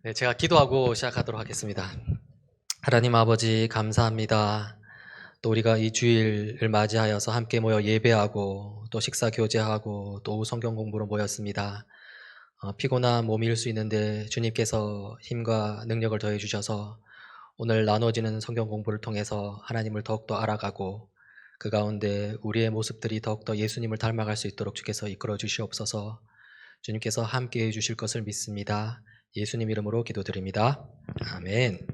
네, 제가 기도하고 시작하도록 하겠습니다. 하나님 아버지 감사합니다. 또 우리가 이 주일을 맞이하여서 함께 모여 예배하고 또 식사 교제하고 또 오후 성경 공부로 모였습니다. 피곤한 몸일 수 있는데 주님께서 힘과 능력을 더해 주셔서 오늘 나눠지는 성경 공부를 통해서 하나님을 더욱더 알아가고 그 가운데 우리의 모습들이 더욱더 예수님을 닮아갈 수 있도록 주께서 이끌어 주시옵소서. 주님께서 함께 해 주실 것을 믿습니다. 예수님 이름으로 기도드립니다. 아멘.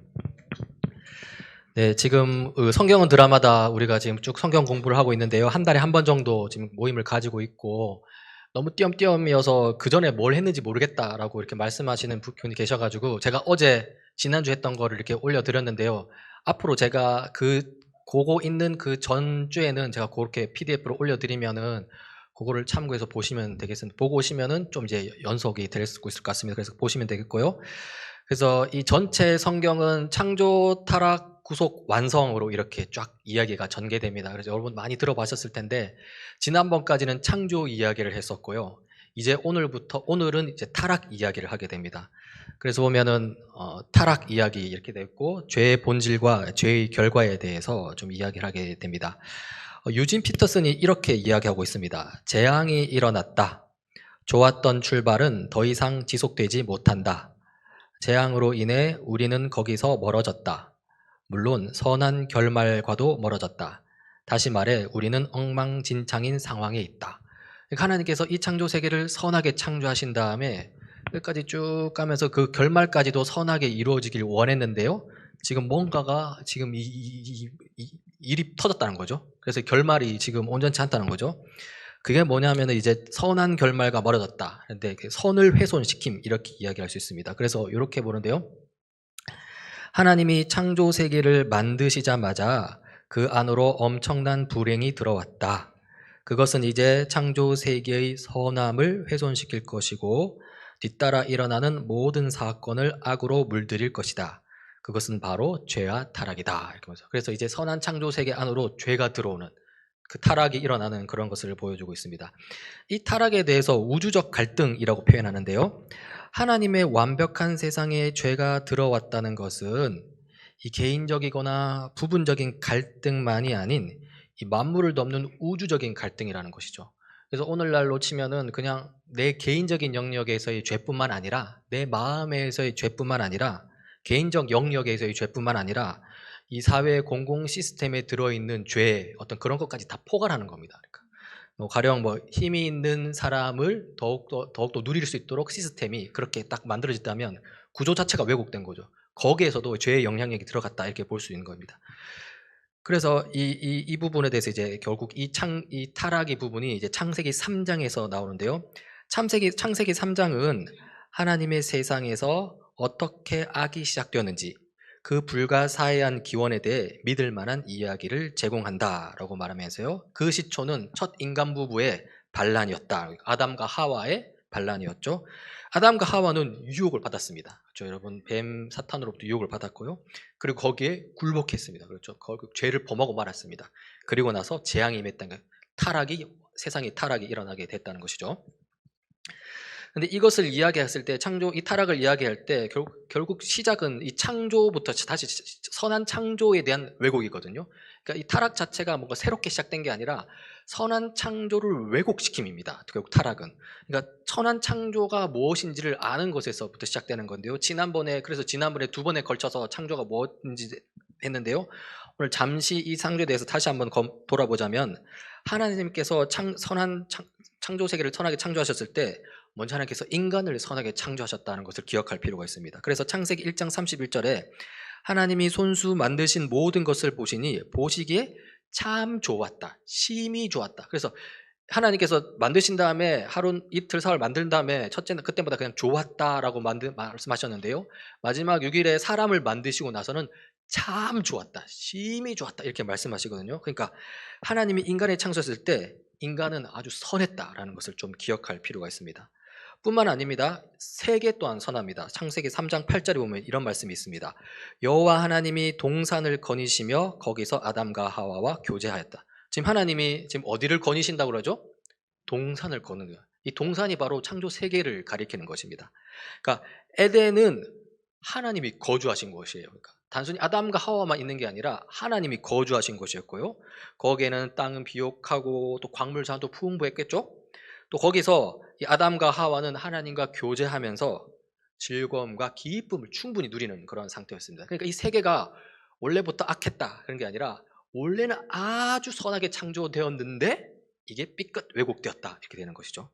네, 지금 성경은 드라마다 우리가 지금 쭉 성경 공부를 하고 있는데요. 한 달에 한 번 정도 지금 모임을 가지고 있고 너무 띄엄띄엄이어서 그 전에 뭘 했는지 모르겠다라고 이렇게 말씀하시는 분이 계셔가지고 제가 어제 지난주 했던 거를 이렇게 올려드렸는데요. 앞으로 제가 그거 있는 그 전주에는 제가 그렇게 PDF로 올려드리면은 그거를 참고해서 보시면 되겠습니다. 보고 오시면은 좀 이제 연속이 될 수 있을 것 같습니다. 그래서 보시면 되겠고요. 그래서 이 전체 성경은 창조, 타락, 구속, 완성으로 이렇게 쫙 이야기가 전개됩니다. 그래서 여러분 많이 들어보셨을 텐데 지난번까지는 창조 이야기를 했었고요. 이제 오늘은 이제 타락 이야기를 하게 됩니다. 그래서 보면은 타락 이야기 이렇게 됐고 죄의 본질과 죄의 결과에 대해서 좀 이야기를 하게 됩니다. 유진 피터슨이 이렇게 이야기하고 있습니다. 재앙이 일어났다. 좋았던 출발은 더 이상 지속되지 못한다. 재앙으로 인해 우리는 거기서 멀어졌다. 물론 선한 결말과도 멀어졌다. 다시 말해 우리는 엉망진창인 상황에 있다. 하나님께서 이 창조 세계를 선하게 창조하신 다음에 끝까지 쭉 가면서 그 결말까지도 선하게 이루어지길 원했는데요. 지금 뭔가가 지금 일이 터졌다는 거죠. 그래서 결말이 지금 온전치 않다는 거죠. 그게 뭐냐면 이제 선한 결말과 멀어졌다. 그런데 선을 훼손시킴 이렇게 이야기할 수 있습니다. 그래서 이렇게 보는데요. 하나님이 창조 세계를 만드시자마자 그 안으로 엄청난 불행이 들어왔다. 그것은 이제 창조 세계의 선함을 훼손시킬 것이고 뒤따라 일어나는 모든 사건을 악으로 물들일 것이다. 그것은 바로 죄와 타락이다. 이렇게 말해서 그래서 이제 선한 창조 세계 안으로 죄가 들어오는 그 타락이 일어나는 그런 것을 보여주고 있습니다. 이 타락에 대해서 우주적 갈등이라고 표현하는데요. 하나님의 완벽한 세상에 죄가 들어왔다는 것은 이 개인적이거나 부분적인 갈등만이 아닌 이 만물을 넘는 우주적인 갈등이라는 것이죠. 그래서 오늘날로 치면은 그냥 내 개인적인 영역에서의 죄뿐만 아니라 내 마음에서의 죄뿐만 아니라 개인적 영역에서의 죄뿐만 아니라 이 사회 공공 시스템에 들어있는 죄 어떤 그런 것까지 다 포괄하는 겁니다. 그러니까 가령 힘이 있는 사람을 더욱더 누릴 수 있도록 시스템이 그렇게 딱 만들어졌다면 구조 자체가 왜곡된 거죠. 거기에서도 죄의 영향력이 들어갔다 이렇게 볼 수 있는 겁니다. 그래서 이 부분에 대해서 이제 결국 이 타락의 부분이 이제 창세기 3장에서 나오는데요. 창세기 3장은 하나님의 세상에서 어떻게 악이 시작되었는지 그 불가사의한 기원에 대해 믿을 만한 이야기를 제공한다라고 말하면서요. 그 시초는 첫 인간 부부의 반란이었다. 아담과 하와의 반란이었죠. 아담과 하와는 유혹을 받았습니다. 그렇죠, 여러분 뱀 사탄으로부터 유혹을 받았고요. 그리고 거기에 굴복했습니다. 그렇죠. 거기 죄를 범하고 말았습니다. 그리고 나서 재앙이 임했다는 세상에 타락이 일어나게 됐다는 것이죠. 근데 이것을 이야기했을 때 이 타락을 이야기할 때 결국 시작은 이 창조부터 다시 선한 창조에 대한 왜곡이거든요. 그러니까 이 타락 자체가 뭔가 새롭게 시작된 게 아니라 선한 창조를 왜곡시킴입니다. 결국 타락은. 그러니까 선한 창조가 무엇인지를 아는 것에서부터 시작되는 건데요. 그래서 지난번에 2번에 걸쳐서 창조가 무엇인지 했는데요. 오늘 잠시 이 창조에 대해서 다시 한번 돌아보자면 하나님께서 선한 창조 세계를 선하게 창조하셨을 때 먼저 하나님께서 인간을 선하게 창조하셨다는 것을 기억할 필요가 있습니다. 그래서 창세기 1장 31절에 하나님이 손수 만드신 모든 것을 보시기에 참 좋았다. 심히 좋았다. 그래서 하나님께서 만드신 다음에 이틀 사흘 만든 다음에 첫째는 그때보다 그냥 좋았다라고 말씀하셨는데요. 마지막 6일에 사람을 만드시고 나서는 참 좋았다. 심히 좋았다. 이렇게 말씀하시거든요. 그러니까 하나님이 인간을 창조했을 때 인간은 아주 선했다라는 것을 좀 기억할 필요가 있습니다. 뿐만 아닙니다. 세계 또한 선합니다. 창세기 3장 8절에 보면 이런 말씀이 있습니다. 여호와 하나님이 동산을 거니시며 거기서 아담과 하와와 교제하였다. 지금 하나님이 지금 어디를 거니신다고 그러죠? 동산을 거는 거예요. 이 동산이 바로 창조 세계를 가리키는 것입니다. 그러니까 에덴은 하나님이 거주하신 곳이에요. 그러니까 단순히 아담과 하와만 있는 게 아니라 하나님이 거주하신 곳이었고요. 거기에는 땅은 비옥하고 또 광물자원도 풍부했겠죠. 또 거기서 이 아담과 하와는 하나님과 교제하면서 즐거움과 기쁨을 충분히 누리는 그런 상태였습니다. 그러니까 이 세계가 원래부터 악했다 그런 게 아니라 원래는 아주 선하게 창조되었는데 이게 삐끗 왜곡되었다 이렇게 되는 것이죠.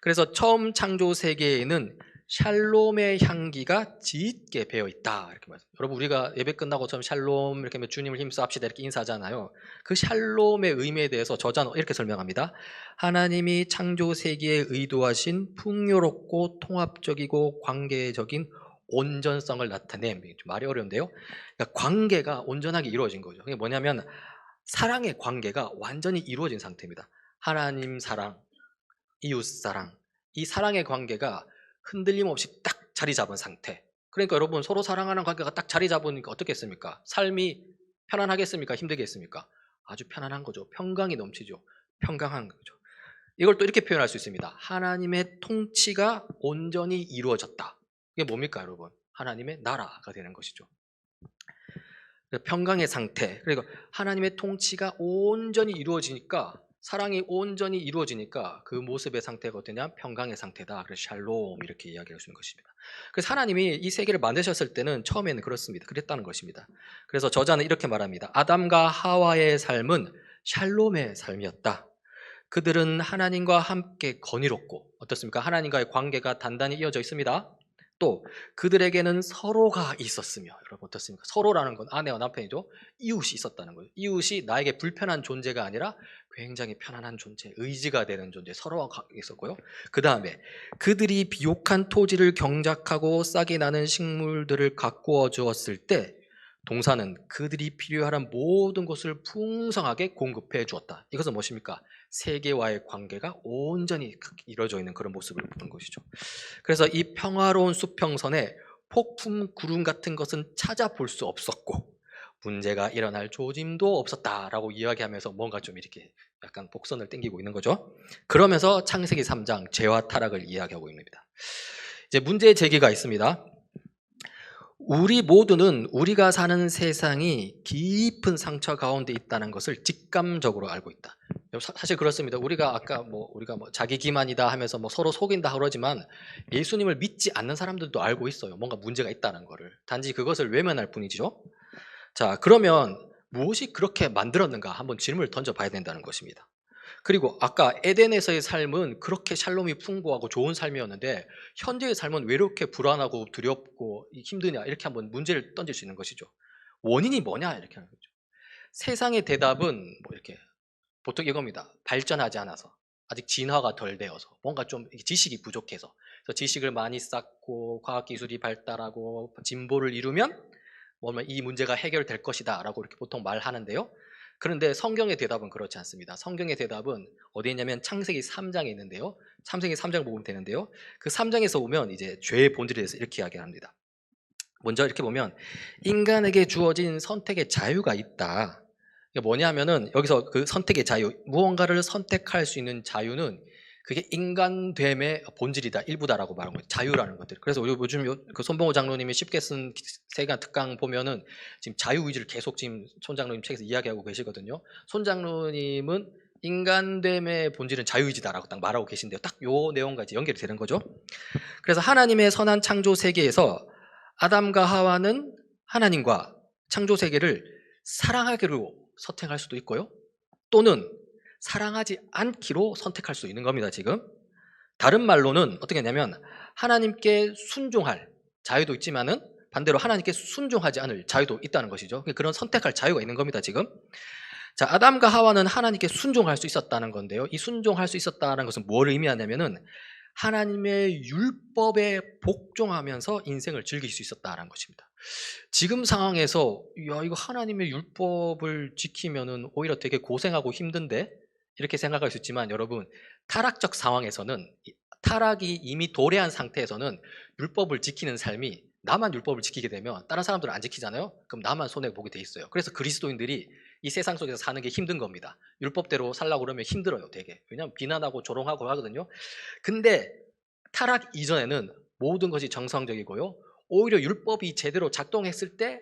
그래서 처음 창조 세계에는 샬롬의 향기가 짙게 배어 있다 이렇게 말씀. 여러분 우리가 예배 끝나고 처음 샬롬 이렇게 하면 주님을 힘써합시다 이렇게 인사하잖아요. 그 샬롬의 의미에 대해서 저자는 이렇게 설명합니다. 하나님이 창조 세계에 의도하신 풍요롭고 통합적이고 관계적인 온전성을 나타냄. 좀 말이 어려운데요. 그러니까 관계가 온전하게 이루어진 거죠. 그게 뭐냐면 사랑의 관계가 완전히 이루어진 상태입니다. 하나님 사랑, 이웃 사랑, 이 사랑의 관계가 흔들림 없이 딱 자리 잡은 상태. 그러니까 여러분 서로 사랑하는 관계가 딱 자리 잡으니까 어떻겠습니까? 삶이 편안하겠습니까? 힘들겠습니까? 아주 편안한 거죠. 평강이 넘치죠. 평강한 거죠. 이걸 또 이렇게 표현할 수 있습니다. 하나님의 통치가 온전히 이루어졌다. 이게 뭡니까 여러분? 하나님의 나라가 되는 것이죠. 평강의 상태. 그리고 하나님의 통치가 온전히 이루어지니까 사랑이 온전히 이루어지니까 그 모습의 상태가 어떠냐? 평강의 상태다. 그래서 샬롬 이렇게 이야기할 수 있는 것입니다. 그래서 하나님이 이 세계를 만드셨을 때는 처음에는 그렇습니다. 그랬다는 것입니다. 그래서 저자는 이렇게 말합니다. 아담과 하와의 삶은 샬롬의 삶이었다. 그들은 하나님과 함께 건의롭고 어떻습니까? 하나님과의 관계가 단단히 이어져 있습니다. 또 그들에게는 서로가 있었으며 여러분 어떻습니까? 서로라는 건 아내와 남편이죠. 이웃이 있었다는 거예요. 이웃이 나에게 불편한 존재가 아니라 굉장히 편안한 존재, 의지가 되는 존재, 서로가 있었고요. 그 다음에 그들이 비옥한 토지를 경작하고 싹이 나는 식물들을 가꾸어 주었을 때 동사는 그들이 필요한 모든 것을 풍성하게 공급해 주었다. 이것은 무엇입니까? 세계와의 관계가 온전히 이루어져 있는 그런 모습을 보는 것이죠. 그래서 이 평화로운 수평선에 폭풍 구름 같은 것은 찾아볼 수 없었고 문제가 일어날 조짐도 없었다라고 이야기하면서 뭔가 좀 이렇게 약간 복선을 땡기고 있는 거죠. 그러면서 창세기 3장 죄와 타락을 이야기하고 있습니다. 이제 문제 제기가 있습니다. 우리 모두는 우리가 사는 세상이 깊은 상처 가운데 있다는 것을 직감적으로 알고 있다. 사실 그렇습니다. 우리가 아까 우리가 자기 기만이다 하면서 서로 속인다 그러지만 예수님을 믿지 않는 사람들도 알고 있어요. 뭔가 문제가 있다는 거를. 단지 그것을 외면할 뿐이죠. 자, 그러면 무엇이 그렇게 만들었는가 한번 질문을 던져봐야 된다는 것입니다. 그리고 아까 에덴에서의 삶은 그렇게 샬롬이 풍부하고 좋은 삶이었는데 현재의 삶은 왜 이렇게 불안하고 두렵고 힘드냐 이렇게 한번 문제를 던질 수 있는 것이죠. 원인이 뭐냐 이렇게 하는 거죠. 세상의 대답은 이렇게 보통 이겁니다. 발전하지 않아서 아직 진화가 덜 되어서 뭔가 좀 지식이 부족해서 그래서 지식을 많이 쌓고 과학기술이 발달하고 진보를 이루면 이 문제가 해결될 것이다 라고 이렇게 보통 말하는데요. 그런데 성경의 대답은 그렇지 않습니다. 성경의 대답은 어디에 있냐면 창세기 3장에 있는데요. 창세기 3장 보면 되는데요. 그 3장에서 보면 이제 죄의 본질에 대해서 이렇게 이야기합니다. 먼저 이렇게 보면 인간에게 주어진 선택의 자유가 있다. 이게 뭐냐면은 여기서 그 선택의 자유, 무언가를 선택할 수 있는 자유는 그게 인간됨의 본질이다, 일부다라고 말한 거예요. 자유라는 것들. 그래서 요즘 그 손봉호 장로님이 쉽게 쓴 세간 특강 보면은 지금 자유의지를 계속 지금 손 장로님 책에서 이야기하고 계시거든요. 손 장로님은 인간됨의 본질은 자유의지다라고 딱 말하고 계신데요. 딱 요 내용과 이제 연결이 되는 거죠. 그래서 하나님의 선한 창조 세계에서 아담과 하와는 하나님과 창조 세계를 사랑하기로 선택할 수도 있고요. 또는 사랑하지 않기로 선택할 수 있는 겁니다. 지금 다른 말로는 어떻게 했냐면 하나님께 순종할 자유도 있지만은 반대로 하나님께 순종하지 않을 자유도 있다는 것이죠. 그런 선택할 자유가 있는 겁니다. 지금 자, 아담과 하와는 하나님께 순종할 수 있었다는 건데요. 이 순종할 수 있었다는 것은 뭘 의미하냐면은 하나님의 율법에 복종하면서 인생을 즐길 수 있었다는 것입니다. 지금 상황에서 이거 하나님의 율법을 지키면은 오히려 되게 고생하고 힘든데 이렇게 생각할 수 있지만 여러분 타락적 상황에서는 타락이 이미 도래한 상태에서는 율법을 지키는 삶이 나만 율법을 지키게 되면 다른 사람들은 안 지키잖아요. 그럼 나만 손해보게 돼 있어요. 그래서 그리스도인들이 이 세상 속에서 사는 게 힘든 겁니다. 율법대로 살려고 그러면 힘들어요. 되게. 왜냐하면 비난하고 조롱하고 하거든요. 근데 타락 이전에는 모든 것이 정상적이고요. 오히려 율법이 제대로 작동했을 때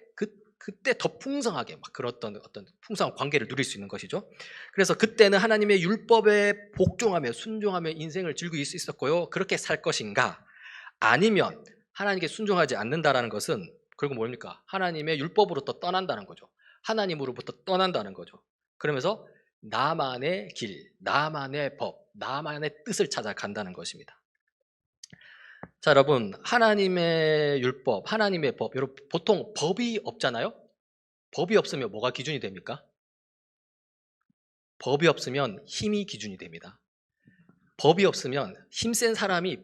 그때 더 풍성하게 막 그런 어떤 풍성한 관계를 누릴 수 있는 것이죠. 그래서 그때는 하나님의 율법에 복종하며 순종하며 인생을 즐길 수 있었고요. 그렇게 살 것인가? 아니면 하나님께 순종하지 않는다라는 것은 결국 뭡니까? 하나님의 율법으로부터 떠난다는 거죠. 하나님으로부터 떠난다는 거죠. 그러면서 나만의 길, 나만의 법, 나만의 뜻을 찾아간다는 것입니다. 자, 여러분, 하나님의 율법, 하나님의 법, 여러분, 보통 법이 없잖아요? 법이 없으면 뭐가 기준이 됩니까? 법이 없으면 힘이 기준이 됩니다. 법이 없으면 힘센 사람이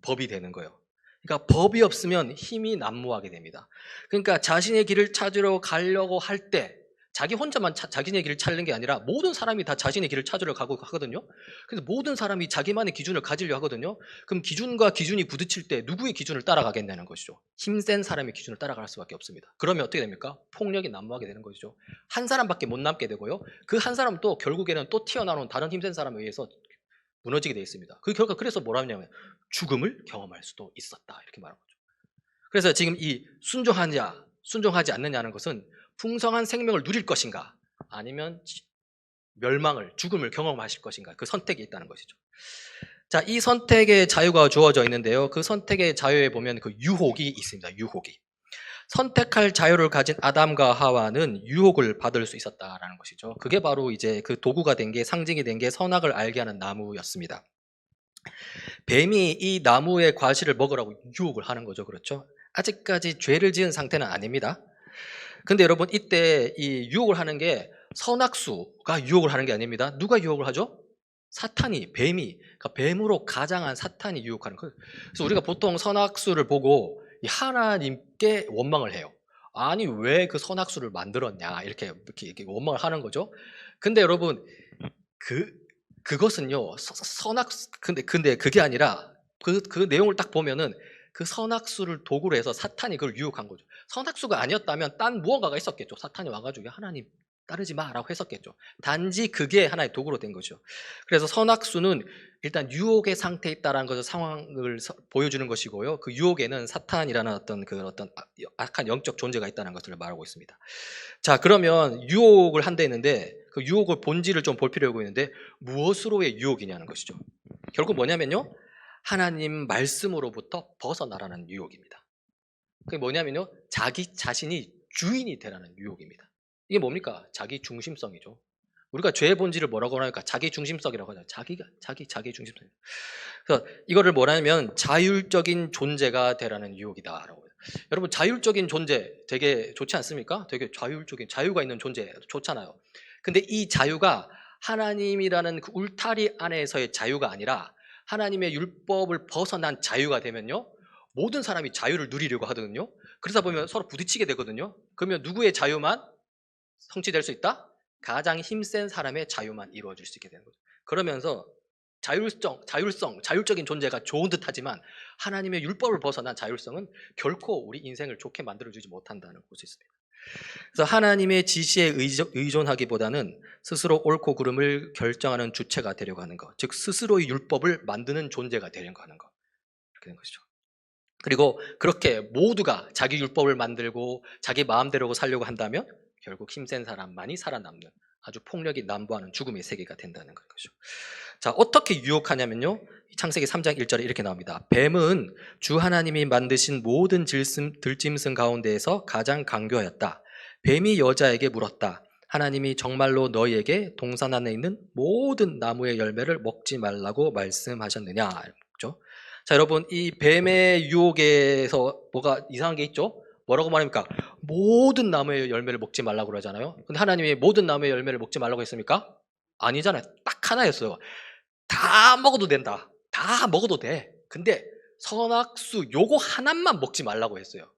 법이 되는 거예요. 그러니까 법이 없으면 힘이 난무하게 됩니다. 그러니까 자신의 길을 찾으러 가려고 할 때 자기 혼자만 자신의 길을 찾는 게 아니라 모든 사람이 다 자신의 길을 찾으러 가고 하거든요. 그래서 모든 사람이 자기만의 기준을 가지려 하거든요. 그럼 기준과 기준이 부딪힐 때 누구의 기준을 따라가겠냐는 것이죠. 힘센 사람의 기준을 따라갈 수밖에 없습니다. 그러면 어떻게 됩니까? 폭력이 난무하게 되는 것이죠. 한 사람밖에 못 남게 되고요. 그 한 사람은 또 결국에는 또 튀어나온 다른 힘센 사람에 의해서 무너지게 되어 있습니다. 그 결과 그래서 뭐라 하냐면 죽음을 경험할 수도 있었다 이렇게 말한 거죠. 그래서 지금 이 순종하냐 순종하지 않느냐는 것은 풍성한 생명을 누릴 것인가 아니면 멸망을 죽음을 경험하실 것인가 그 선택이 있다는 것이죠. 자, 이 선택의 자유가 주어져 있는데요. 그 선택의 자유에 보면 그 유혹이 있습니다. 유혹이. 선택할 자유를 가진 아담과 하와는 유혹을 받을 수 있었다라는 것이죠. 그게 바로 이제 그 도구가 된 게 상징이 된 게 선악을 알게 하는 나무였습니다. 뱀이 이 나무의 과실을 먹으라고 유혹을 하는 거죠. 그렇죠? 아직까지 죄를 지은 상태는 아닙니다. 근데 여러분 이때 이 유혹을 하는 게 선악수가 유혹을 하는 게 아닙니다. 누가 유혹을 하죠? 사탄이, 뱀이, 그러니까 뱀으로 가장한 사탄이 유혹하는 거예요. 그래서 우리가 보통 선악수를 보고 하나님께 원망을 해요. 아니 왜 그 선악수를 만들었냐 이렇게 원망을 하는 거죠. 근데 여러분 그것은요 선악 근데 그게 아니라 그 내용을 딱 보면은 그 선악수를 도구로 해서 사탄이 그걸 유혹한 거죠. 선악수가 아니었다면 딴 무언가가 있었겠죠. 사탄이 와가지고 하나님 따르지 마라고 했었겠죠. 단지 그게 하나의 도구로 된 거죠. 그래서 선악수는 일단 유혹의 상태에 있다라는 것을 상황을 보여주는 것이고요. 그 유혹에는 사탄이라는 어떤 악한 영적 존재가 있다는 것을 말하고 있습니다. 자, 그러면 유혹을 한다 했는데 그 유혹의 본질을 좀 볼 필요가 있는데 무엇으로의 유혹이냐는 것이죠. 결국 뭐냐면요. 하나님 말씀으로부터 벗어나라는 유혹입니다. 그게 뭐냐면요. 자기 자신이 주인이 되라는 유혹입니다. 이게 뭡니까? 자기 중심성이죠. 우리가 죄의 본질을 뭐라고 하니까 자기 중심성이라고 하잖아요. 자기 중심성. 그래서 이거를 뭐라면 자율적인 존재가 되라는 유혹이다라고. 여러분 자율적인 존재 되게 좋지 않습니까? 되게 자율적인 자유가 있는 존재 좋잖아요. 근데 이 자유가 하나님이라는 그 울타리 안에서의 자유가 아니라 하나님의 율법을 벗어난 자유가 되면요. 모든 사람이 자유를 누리려고 하거든요. 그러다 보면 서로 부딪히게 되거든요. 그러면 누구의 자유만 성취될 수 있다? 가장 힘센 사람의 자유만 이루어질 수 있게 되는 거죠. 그러면서 자율적인 존재가 좋은 듯 하지만 하나님의 율법을 벗어난 자율성은 결코 우리 인생을 좋게 만들어주지 못한다는 걸 볼 수 있습니다. 그래서 하나님의 지시에 의존하기보다는 스스로 옳고 그름을 결정하는 주체가 되려고 하는 것, 즉 스스로의 율법을 만드는 존재가 되려고 하는 것, 이렇게 된 것이죠. 그리고 그렇게 모두가 자기 율법을 만들고 자기 마음대로 살려고 한다면 결국 힘센 사람만이 살아남는 아주 폭력이 남부하는 죽음의 세계가 된다는 거죠. 자, 어떻게 유혹하냐면요. 창세기 3장 1절에 이렇게 나옵니다. 뱀은 주 하나님이 만드신 모든 들짐승 가운데에서 가장 강교하였다. 뱀이 여자에게 물었다. 하나님이 정말로 너희에게 동산 안에 있는 모든 나무의 열매를 먹지 말라고 말씀하셨느냐. 그렇죠? 자, 여러분 이 뱀의 유혹에서 뭐가 이상한 게 있죠? 뭐라고 말합니까? 모든 나무의 열매를 먹지 말라고 그러잖아요. 근데 하나님이 모든 나무의 열매를 먹지 말라고 했습니까? 아니잖아요. 딱 하나였어요. 다 먹어도 된다. 다 먹어도 돼. 근데 선악수 요거 하나만 먹지 말라고 했어요.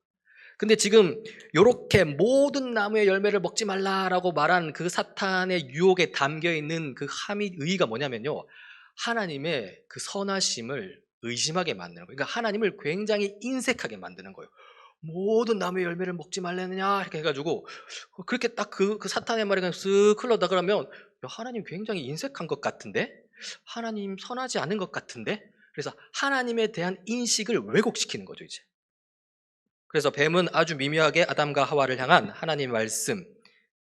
근데 지금 요렇게 모든 나무의 열매를 먹지 말라라고 말한 그 사탄의 유혹에 담겨 있는 그 함의 의의가 뭐냐면요. 하나님의 그 선하심을 의심하게 만드는 거예요. 그러니까 하나님을 굉장히 인색하게 만드는 거예요. 모든 나무의 열매를 먹지 말라느냐 이렇게 해가지고 그렇게 딱 그 사탄의 말이 그냥 쓱 흘러다 그러면 하나님 굉장히 인색한 것 같은데 하나님 선하지 않은 것 같은데 그래서 하나님에 대한 인식을 왜곡시키는 거죠 이제. 그래서 뱀은 아주 미묘하게 아담과 하와를 향한 하나님의 말씀을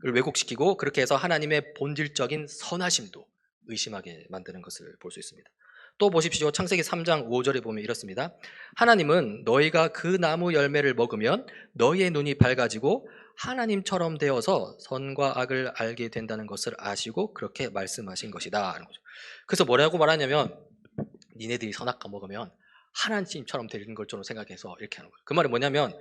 왜곡시키고 그렇게 해서 하나님의 본질적인 선하심도 의심하게 만드는 것을 볼 수 있습니다. 또 보십시오. 창세기 3장 5절에 보면 이렇습니다. 하나님은 너희가 그 나무 열매를 먹으면 너희의 눈이 밝아지고 하나님처럼 되어서 선과 악을 알게 된다는 것을 아시고 그렇게 말씀하신 것이다 하는 거죠. 그래서 뭐라고 말하냐면 니네들이 선악과 먹으면 하나님처럼 되는 것처럼 생각해서 이렇게 하는 거예요. 그 말은 뭐냐면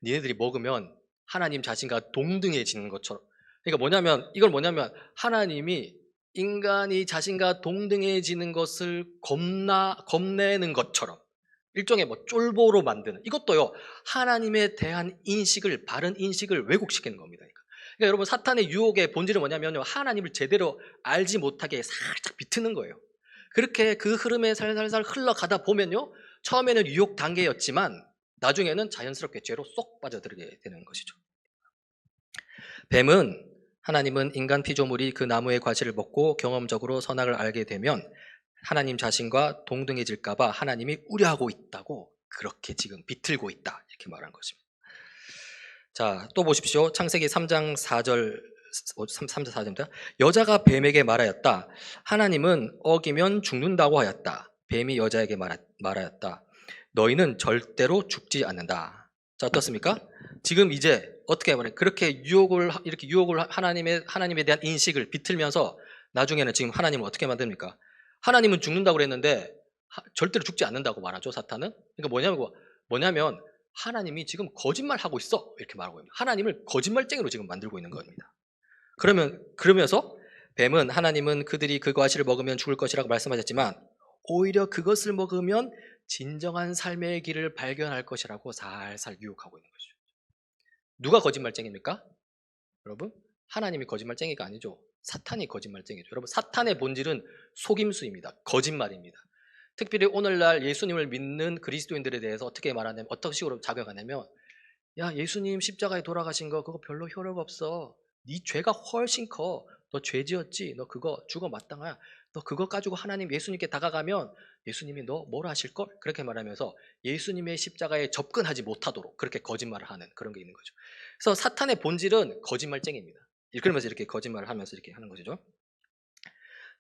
니네들이 먹으면 하나님 자신과 동등해지는 것처럼. 그러니까 뭐냐면 이걸 뭐냐면 하나님이 인간이 자신과 동등해지는 것을 겁내는 것처럼 일종의 뭐 쫄보로 만드는 이것도요 하나님에 대한 인식을 바른 인식을 왜곡시키는 겁니다. 그러니까 여러분 사탄의 유혹의 본질은 뭐냐면요 하나님을 제대로 알지 못하게 살짝 비트는 거예요. 그렇게 그 흐름에 살살살 흘러가다 보면요 처음에는 유혹 단계였지만 나중에는 자연스럽게 죄로 쏙 빠져들게 되는 것이죠. 뱀은 하나님은 인간 피조물이 그 나무의 과실을 먹고 경험적으로 선악을 알게 되면 하나님 자신과 동등해질까봐 하나님이 우려하고 있다고 그렇게 지금 비틀고 있다 이렇게 말한 것입니다. 자, 또 보십시오. 창세기 3장 4절 3절 4절입니다. 여자가 뱀에게 말하였다. 하나님은 어기면 죽는다고 하였다. 뱀이 여자에게 말하였다. 너희는 절대로 죽지 않는다. 자, 어떻습니까? 지금 이제 어떻게 말해? 그렇게 이렇게 유혹을 하나님에 대한 인식을 비틀면서 나중에는 지금 하나님을 어떻게 만듭니까? 하나님은 죽는다고 그랬는데 절대로 죽지 않는다고 말하죠, 사탄은. 그러니까 뭐냐면 하나님이 지금 거짓말하고 있어 이렇게 말하고 있습니다. 하나님을 거짓말쟁이로 지금 만들고 있는 겁니다. 그러면서 뱀은 하나님은 그들이 그 과실을 먹으면 죽을 것이라고 말씀하셨지만 오히려 그것을 먹으면 진정한 삶의 길을 발견할 것이라고 살살 유혹하고 있는 것이죠. 누가 거짓말쟁이입니까? 여러분, 하나님이 거짓말쟁이가 아니죠. 사탄이 거짓말쟁이죠. 여러분, 사탄의 본질은 속임수입니다. 거짓말입니다. 특별히 오늘날 예수님을 믿는 그리스도인들에 대해서 어떻게 말하냐면 어떤 식으로 작용하냐면 야 예수님 십자가에 돌아가신 거 그거 별로 효력 없어. 네 죄가 훨씬 커. 너 죄 지었지. 너 그거 죽어 마땅해. 너 그거 가지고 하나님 예수님께 다가가면 예수님이 너 뭐라 하실걸? 그렇게 말하면서 예수님의 십자가에 접근하지 못하도록 그렇게 거짓말을 하는 그런 게 있는 거죠. 그래서 사탄의 본질은 거짓말쟁이입니다. 그러면서 이렇게 거짓말을 하면서 이렇게 하는 것이죠.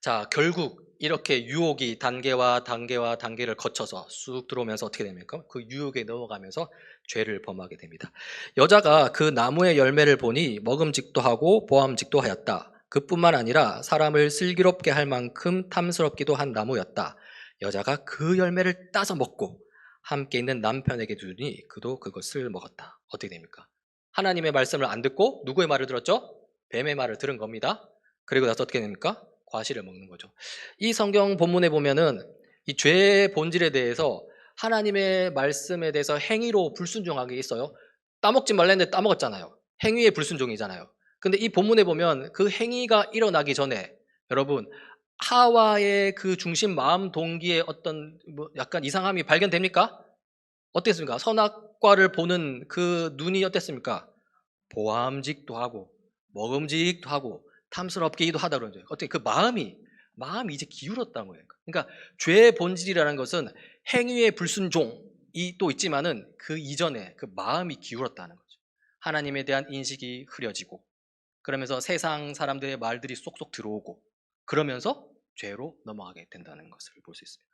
자, 결국 이렇게 유혹이 단계를 거쳐서 쑥 들어오면서 어떻게 됩니까? 그 유혹에 넘어가면서 죄를 범하게 됩니다. 여자가 그 나무의 열매를 보니 먹음직도 하고 보암직도 하였다. 그뿐만 아니라 사람을 슬기롭게 할 만큼 탐스럽기도 한 나무였다. 여자가 그 열매를 따서 먹고 함께 있는 남편에게 주니 그도 그것을 먹었다. 어떻게 됩니까? 하나님의 말씀을 안 듣고 누구의 말을 들었죠? 뱀의 말을 들은 겁니다. 그리고 나서 어떻게 됩니까? 과실을 먹는 거죠. 이 성경 본문에 보면은 이 죄의 본질에 대해서 하나님의 말씀에 대해서 행위로 불순종한 게 있어요. 따먹지 말랬는데 따먹었잖아요. 행위의 불순종이잖아요. 근데 이 본문에 보면 그 행위가 일어나기 전에 여러분 하와의 그 중심 마음 동기에 어떤 뭐 약간 이상함이 발견됩니까? 어땠습니까? 선악과를 보는 그 눈이 어땠습니까? 보암직도 하고 먹음직도 하고 탐스럽기도 하다 그러죠. 어떻게 그 마음이 이제 기울었다는 거예요. 그러니까 죄의 본질이라는 것은 행위의 불순종이 또 있지만은 그 이전에 그 마음이 기울었다는 거죠. 하나님에 대한 인식이 흐려지고 그러면서 세상 사람들의 말들이 쏙쏙 들어오고 그러면서 죄로 넘어가게 된다는 것을 볼 수 있습니다.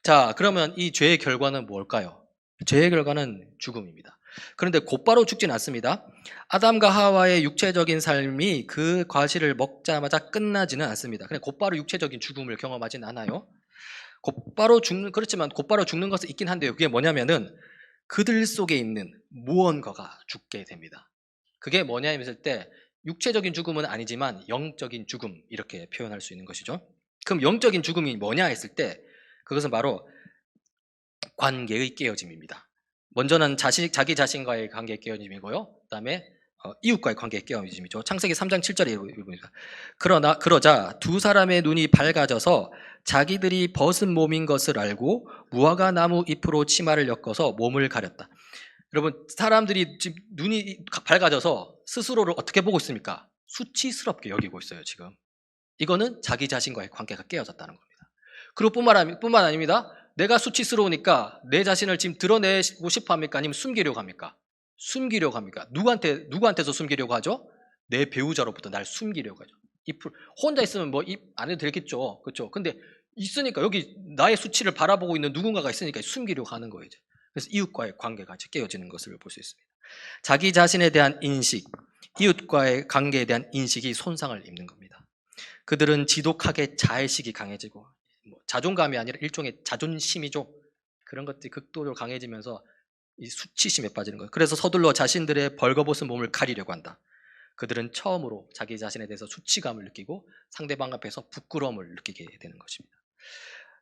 자, 그러면 이 죄의 결과는 뭘까요? 죄의 결과는 죽음입니다. 그런데 곧바로 죽진 않습니다. 아담과 하와의 육체적인 삶이 그 과실을 먹자마자 끝나지는 않습니다. 그냥 곧바로 육체적인 죽음을 경험하진 않아요. 그렇지만 곧바로 죽는 것은 있긴 한데요. 그게 뭐냐면은 그들 속에 있는 무언가가 죽게 됩니다. 그게 뭐냐 했을 때 육체적인 죽음은 아니지만 영적인 죽음 이렇게 표현할 수 있는 것이죠. 그럼 영적인 죽음이 뭐냐 했을 때 그것은 바로 관계의 깨어짐입니다. 먼저는 자기 자신과의 관계의 깨어짐이고요. 그 다음에 이웃과의 관계의 깨어짐이죠. 창세기 3장 7절에 이릅니다. 그러자 두 사람의 눈이 밝아져서 자기들이 벗은 몸인 것을 알고 무화과 나무 잎으로 치마를 엮어서 몸을 가렸다. 여러분 사람들이 지금 눈이 밝아져서 스스로를 어떻게 보고 있습니까? 수치스럽게 여기고 있어요. 지금 이거는 자기 자신과의 관계가 깨어졌다는 겁니다. 그리고 뿐만 아닙니다. 내가 수치스러우니까 내 자신을 지금 드러내고 싶어 합니까? 아니면 숨기려고 합니까? 숨기려고 합니까? 누구한테서 숨기려고 하죠? 내 배우자로부터 날 숨기려고 하죠. 혼자 있으면 뭐 안 해도 되겠죠. 그렇죠? 근데 있으니까 여기 나의 수치를 바라보고 있는 누군가가 있으니까 숨기려고 하는 거예요. 이제. 그래서 이웃과의 관계가 깨어지는 것을 볼 수 있습니다. 자기 자신에 대한 인식, 이웃과의 관계에 대한 인식이 손상을 입는 겁니다. 그들은 지독하게 자의식이 강해지고 자존감이 아니라 일종의 자존심이죠. 그런 것들이 극도로 강해지면서 이 수치심에 빠지는 거예요. 그래서 서둘러 자신들의 벌거벗은 몸을 가리려고 한다. 그들은 처음으로 자기 자신에 대해서 수치감을 느끼고 상대방 앞에서 부끄러움을 느끼게 되는 것입니다.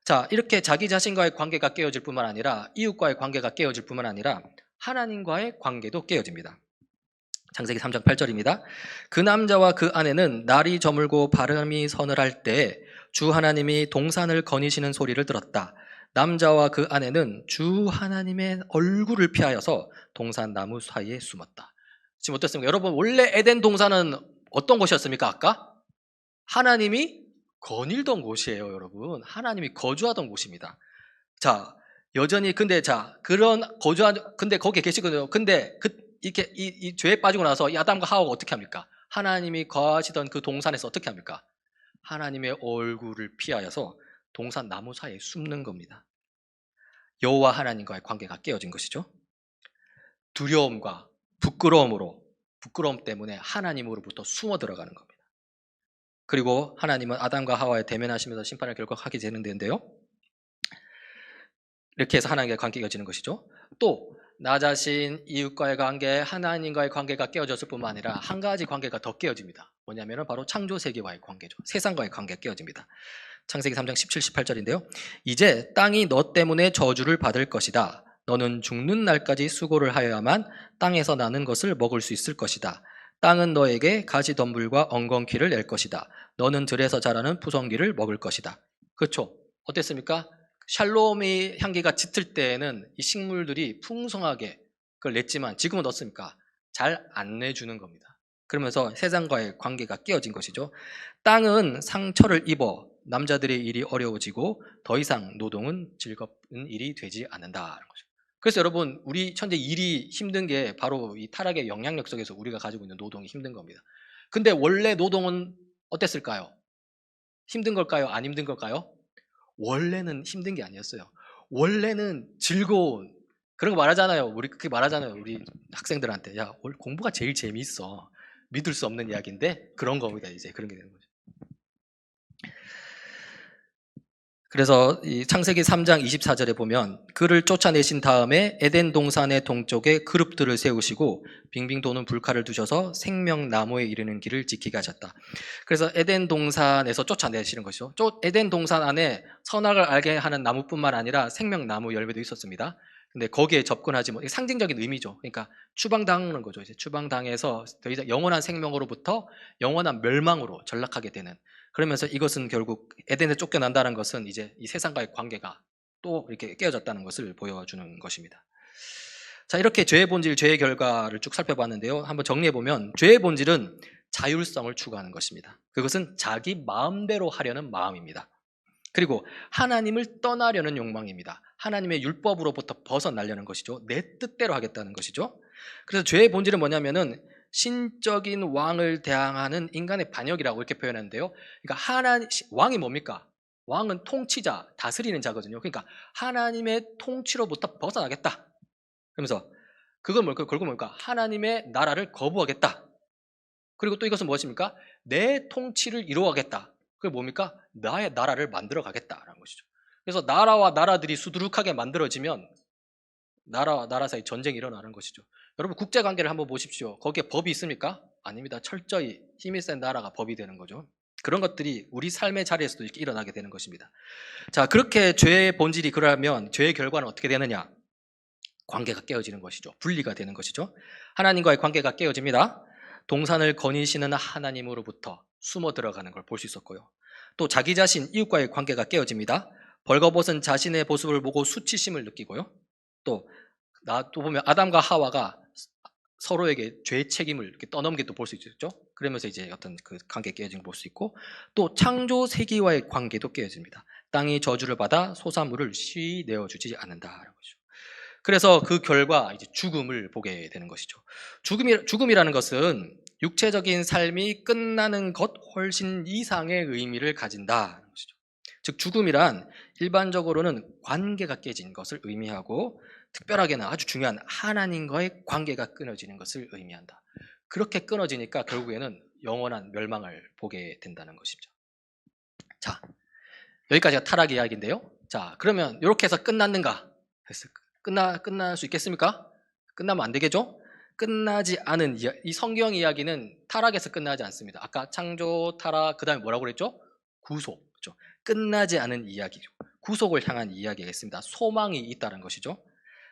자, 이렇게 자기 자신과의 관계가 깨어질 뿐만 아니라 이웃과의 관계가 깨어질 뿐만 아니라 하나님과의 관계도 깨어집니다. 창세기 3장 8절입니다. 그 남자와 그 아내는 날이 저물고 바람이 서늘할 때 주 하나님이 동산을 거니시는 소리를 들었다. 남자와 그 아내는 주 하나님의 얼굴을 피하여서 동산 나무 사이에 숨었다. 지금 어떻습니까? 여러분, 원래 에덴 동산은 어떤 곳이었습니까? 아까? 하나님이 거닐던 곳이에요, 여러분. 하나님이 거주하던 곳입니다. 자, 여전히 근데 근데 거기에 계시거든요. 근데 이렇게 이 죄에 빠지고 나서 이 아담과 하와가 어떻게 합니까? 하나님이 거하시던 그 동산에서 어떻게 합니까? 하나님의 얼굴을 피하여서 동산 나무 사이에 숨는 겁니다. 여호와 하나님과의 관계가 깨어진 것이죠. 두려움과 부끄러움 때문에 하나님으로부터 숨어 들어가는 겁니다. 그리고 하나님은 아담과 하와에 대면하시면서 심판을 결국하게 되는데요. 이렇게 해서 하나님과의 관계가 깨어지는 것이죠. 또 나 자신, 이웃과의 관계, 하나님과의 관계가 깨어졌을 뿐만 아니라 한 가지 관계가 더 깨어집니다. 뭐냐면 바로 창조세계와의 관계죠. 세상과의 관계가 깨어집니다. 창세기 3장 17, 18절인데요. 이제 땅이 너 때문에 저주를 받을 것이다. 너는 죽는 날까지 수고를 하여야만 땅에서 나는 것을 먹을 수 있을 것이다. 땅은 너에게 가시덤불과 엉겅퀴를 낼 것이다. 너는 들에서 자라는 푸성귀를 먹을 것이다. 그렇죠? 어땠습니까? 샬롬의 향기가 짙을 때에는 이 식물들이 풍성하게 그걸 냈지만 지금은 어떻습니까? 잘 안 내주는 겁니다. 그러면서 세상과의 관계가 깨어진 것이죠. 땅은 상처를 입어 남자들의 일이 어려워지고 더 이상 노동은 즐거운 일이 되지 않는다는 거죠. 그래서 여러분, 우리 현재 일이 힘든 게 바로 이 타락의 영향력 속에서 우리가 가지고 있는 노동이 힘든 겁니다. 근데 원래 노동은 어땠을까요? 힘든 걸까요? 안 힘든 걸까요? 원래는 힘든 게 아니었어요. 원래는 즐거운, 그런 거 말하잖아요. 우리 그렇게 말하잖아요. 우리 학생들한테. 야, 공부가 제일 재미있어. 믿을 수 없는 이야기인데 그런 겁니다. 이제 그런 게 되는 거죠. 그래서 이 창세기 3장 24절에 보면 그를 쫓아내신 다음에 에덴 동산의 동쪽에 그룹들을 세우시고 빙빙 도는 불칼을 두셔서 생명나무에 이르는 길을 지키게 하셨다. 그래서 에덴 동산에서 쫓아내시는 것이죠. 에덴 동산 안에 선악을 알게 하는 나무뿐만 아니라 생명나무 열매도 있었습니다. 근데 거기에 접근하지 못, 상징적인 의미죠. 그러니까 추방당하는 거죠. 이제 추방당해서 더 이상 영원한 생명으로부터 영원한 멸망으로 전락하게 되는. 그러면서 이것은 결국 에덴에 쫓겨난다는 것은 이제 이 세상과의 관계가 또 이렇게 깨어졌다는 것을 보여주는 것입니다. 자, 이렇게 죄의 본질, 죄의 결과를 쭉 살펴봤는데요. 한번 정리해보면 죄의 본질은 자율성을 추구하는 것입니다. 그것은 자기 마음대로 하려는 마음입니다. 그리고 하나님을 떠나려는 욕망입니다. 하나님의 율법으로부터 벗어나려는 것이죠. 내 뜻대로 하겠다는 것이죠. 그래서 죄의 본질은 뭐냐면은 신적인 왕을 대항하는 인간의 반역이라고 이렇게 표현하는데요. 그러니까 왕이 뭡니까? 왕은 통치자, 다스리는 자거든요. 그러니까 하나님의 통치로부터 벗어나겠다. 그러면서 그건 뭘까? 하나님의 나라를 거부하겠다. 그리고 또 이것은 무엇입니까? 내 통치를 이루어가겠다. 그게 뭡니까? 나의 나라를 만들어 가겠다라는 것이죠. 그래서 나라와 나라들이 수두룩하게 만들어지면 나라와 나라 사이 전쟁이 일어나는 것이죠. 여러분, 국제관계를 한번 보십시오. 거기에 법이 있습니까? 아닙니다. 철저히 힘이 센 나라가 법이 되는 거죠. 그런 것들이 우리 삶의 자리에서도 이렇게 일어나게 되는 것입니다. 자, 그렇게 죄의 본질이 그러면 죄의 결과는 어떻게 되느냐? 관계가 깨어지는 것이죠. 분리가 되는 것이죠. 하나님과의 관계가 깨어집니다. 동산을 거니시는 하나님으로부터 숨어 들어가는 걸 볼 수 있었고요. 또 자기 자신, 이웃과의 관계가 깨어집니다. 벌거벗은 자신의 모습을 보고 수치심을 느끼고요. 또 보면 아담과 하와가 서로에게 죄의 책임을 이렇게 떠넘긴 또 볼 수 있죠. 그러면서 이제 어떤 그 관계 깨어진 걸 볼 수 있고, 또 창조 세계와의 관계도 깨어집니다. 땅이 저주를 받아 소산물을 쉬이 내어주지 않는다라는 거죠. 그래서 그 결과 이제 죽음을 보게 되는 것이죠. 죽음이라는 것은 육체적인 삶이 끝나는 것 훨씬 이상의 의미를 가진다는 것이죠. 즉 죽음이란 일반적으로는 관계가 깨진 것을 의미하고 특별하게는 아주 중요한 하나님과의 관계가 끊어지는 것을 의미한다. 그렇게 끊어지니까 결국에는 영원한 멸망을 보게 된다는 것이죠. 자, 여기까지가 타락 이야기인데요. 자, 그러면 이렇게 해서 끝났는가? 끝날 수 있겠습니까? 끝나면 안 되겠죠? 끝나지 않은 이 성경 이야기는 타락에서 끝나지 않습니다. 아까 창조, 타락, 그 다음에 뭐라고 그랬죠? 구속. 그렇죠? 끝나지 않은 이야기죠. 구속을 향한 이야기겠습니다. 소망이 있다는 것이죠.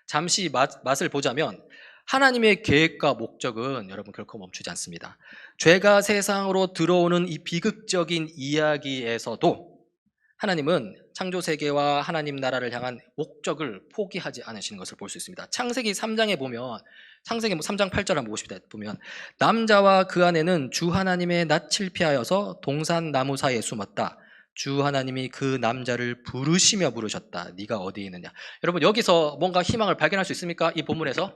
잠시 맛을 보자면 하나님의 계획과 목적은 여러분 결코 멈추지 않습니다. 죄가 세상으로 들어오는 이 비극적인 이야기에서도 하나님은 창조 세계와 하나님 나라를 향한 목적을 포기하지 않으시는 것을 볼 수 있습니다. 창세기 3장에 보면 창세기 3장 8절 한번 보십시다. 보면 남자와 그 아내는 주 하나님의 낯을 피하여서 동산 나무 사이에 숨었다. 주 하나님이 그 남자를 부르시며 부르셨다. 네가 어디에 있느냐. 여러분 여기서 뭔가 희망을 발견할 수 있습니까? 이 본문에서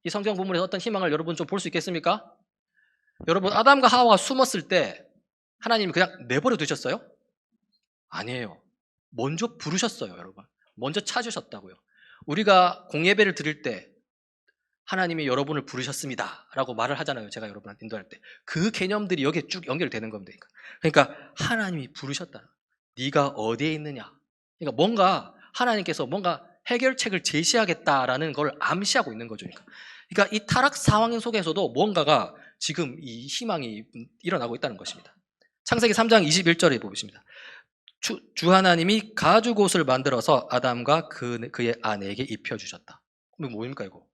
이 성경 본문에서 어떤 희망을 여러분 좀 볼 수 있겠습니까? 여러분 아담과 하와가 숨었을 때 하나님이 그냥 내버려 두셨어요? 아니에요. 먼저 부르셨어요, 여러분. 먼저 찾으셨다고요. 우리가 공예배를 드릴 때 하나님이 여러분을 부르셨습니다 라고 말을 하잖아요. 제가 여러분한테 인도할 때. 그 개념들이 여기에 쭉 연결되는 겁니다. 그러니까 하나님이 부르셨다. 네가 어디에 있느냐. 그러니까 뭔가 하나님께서 뭔가 해결책을 제시하겠다라는 걸 암시하고 있는 거죠. 그러니까 이 타락 상황 속에서도 뭔가가 지금 이 희망이 일어나고 있다는 것입니다. 창세기 3장 21절에 보십니다. 주 하나님이 가죽옷을 만들어서 아담과 그의 아내에게 입혀주셨다. 이거 뭡니까 이거?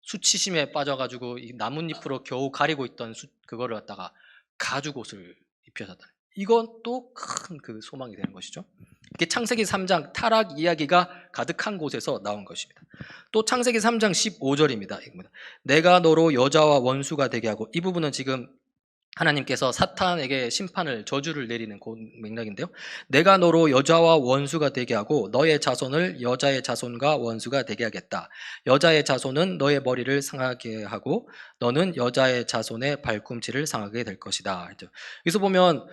수치심에 빠져가지고 이 나뭇잎으로 겨우 가리고 있던 그거를 갖다가 가죽옷을 입혀줬다. 이것도 큰 그 소망이 되는 것이죠. 이게 창세기 3장 타락 이야기가 가득한 곳에서 나온 것입니다. 또 창세기 3장 15절입니다. 내가 너로 여자와 원수가 되게 하고, 이 부분은 지금 하나님께서 사탄에게 심판을 저주를 내리는 그 맥락인데요. 내가 너로 여자와 원수가 되게 하고 너의 자손을 여자의 자손과 원수가 되게 하겠다. 여자의 자손은 너의 머리를 상하게 하고 너는 여자의 자손의 발꿈치를 상하게 될 것이다. 여기서 보면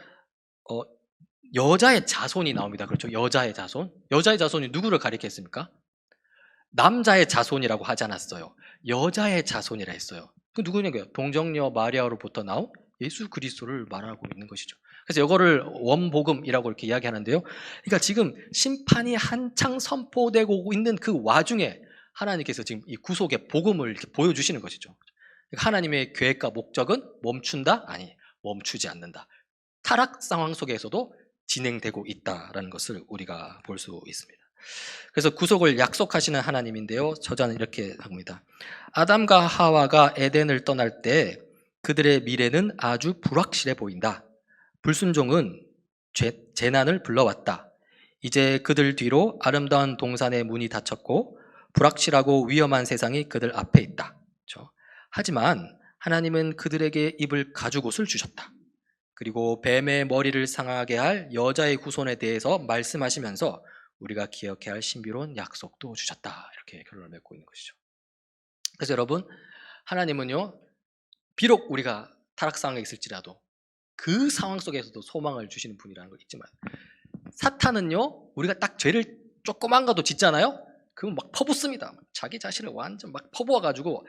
여자의 자손이 나옵니다. 그렇죠? 여자의 자손. 여자의 자손이 누구를 가리켰습니까? 남자의 자손이라고 하지 않았어요. 여자의 자손이라 했어요. 그 누구냐고요? 동정녀 마리아로부터 나온 예수 그리스도를 말하고 있는 것이죠. 그래서 이거를 원복음이라고 이렇게 이야기하는데요. 그러니까 지금 심판이 한창 선포되고 있는 그 와중에 하나님께서 지금 이 구속의 복음을 이렇게 보여주시는 것이죠. 그러니까 하나님의 계획과 목적은 멈춘다? 아니, 멈추지 않는다. 타락 상황 속에서도 진행되고 있다라는 것을 우리가 볼 수 있습니다. 그래서 구속을 약속하시는 하나님인데요. 저자는 이렇게 합니다. 아담과 하와가 에덴을 떠날 때 그들의 미래는 아주 불확실해 보인다. 불순종은 재난을 불러왔다. 이제 그들 뒤로 아름다운 동산의 문이 닫혔고 불확실하고 위험한 세상이 그들 앞에 있다. 그렇죠? 하지만 하나님은 그들에게 입을 가죽옷을 주셨다. 그리고 뱀의 머리를 상하게 할 여자의 후손에 대해서 말씀하시면서 우리가 기억해야 할 신비로운 약속도 주셨다. 이렇게 결론을 맺고 있는 것이죠. 그래서 여러분, 하나님은요, 비록 우리가 타락 상황에 있을지라도 그 상황 속에서도 소망을 주시는 분이라는 걸 잊지 마요. 사탄은요, 우리가 딱 죄를 조그만 것도 짓잖아요? 그럼 막 퍼붓습니다. 자기 자신을 완전 막 퍼부어가지고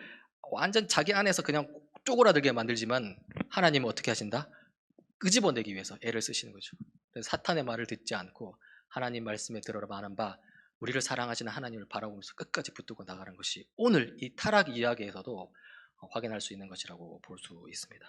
완전 자기 안에서 그냥 쪼그라들게 만들지만 하나님은 어떻게 하신다? 끄집어내기 위해서 애를 쓰시는 거죠. 그래서 사탄의 말을 듣지 않고 하나님 말씀에 들어라 하는 바 우리를 사랑하시는 하나님을 바라보면서 끝까지 붙들고 나가는 것이 오늘 이 타락 이야기에서도 확인할 수 있는 것이라고 볼 수 있습니다.